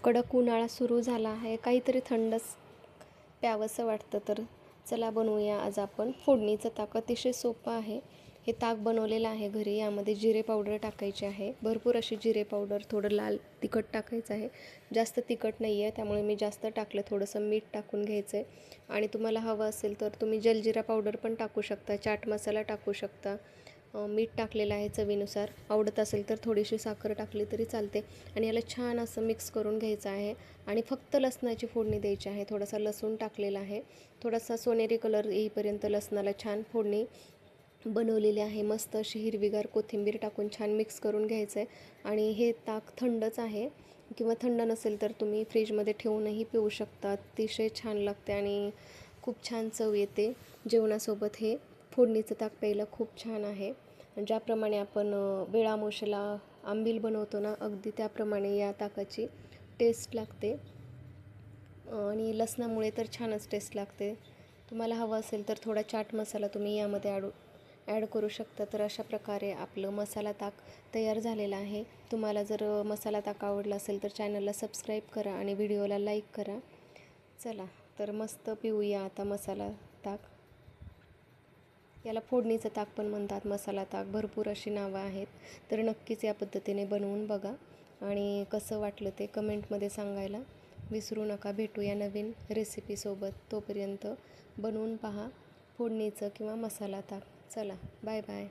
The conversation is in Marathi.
कडक उन्हाळा सुरू झाला आहे, काहीतरी थंडच प्यावंसं वाटतं. तर चला बनवूया आज आपण फोडणीचं ताक. अतिशय सोपं आहे. हे ताक बनवलेलं आहे घरी. यामध्ये जिरे पावडर टाकायची आहे, भरपूर अशी जिरे पावडर. थोडं लाल तिखट टाकायचं आहे, जास्त तिखट नाही आहे त्यामुळे मी जास्त टाकलं. थोडंसं मीठ टाकून घ्यायचं आहे आणि तुम्हाला हवं असेल तर तुम्ही जलजिरा पावडर पण टाकू शकता, चाट मसाला टाकू शकता. मीठ टाकलेलं आहे चवीनुसार. आवडत असेल तर थोडीशी साखर टाकली तरी चालते. आणि याला छान असं मिक्स करून घ्यायचं आहे आणि फक्त लसणाची फोडणी द्यायची आहे. थोडासा लसूण टाकलेला आहे, थोडासा सोनेरी कलर येईपर्यंत लसणाला छान फोडणी बनवलेली आहे. मस्त अशी हिरवीगार कोथिंबीर टाकून छान मिक्स करून घ्यायचं आहे. आणि हे ताक थंडच आहे, किंवा थंड नसेल तर तुम्ही फ्रीजमध्ये ठेवूनही पिऊ शकता. अतिशय छान लागते आणि खूप छान चव येते. जेवणासोबत हे फोडणीचं ताक प्यायला खूप छान आहे. ज्याप्रमाणे आपण वेळामोशाला आंबील बनवतो ना, अगदी त्याप्रमाणे या ताकाची टेस्ट लागते. आणि लसणामुळे तर छानच टेस्ट लागते. तुम्हाला हवं असेल तर थोडा चाट मसाला तुम्ही यामध्ये ॲड करू शकता. तर अशा प्रकारे आपलं मसाला ताक तयार झालेलं आहे. तुम्हाला जर मसाला ताक आवडला असेल तर चॅनलला सबस्क्राईब करा आणि व्हिडिओला लाईक करा. चला तर मस्त पिऊया आता मसाला ताक. याला फोडणीचं ताक पण म्हणतात, मसाला ताक, भरपूर अशी नावं आहेत. तर नक्कीच या पद्धतीने बनवून बघा आणि कसं वाटलं ते कमेंटमध्ये सांगायला विसरू नका. भेटूया नवीन रेसिपीसोबत. तोपर्यंत बनवून पहा फोडणीचं किंवा मसाला ताक. चला, बाय बाय.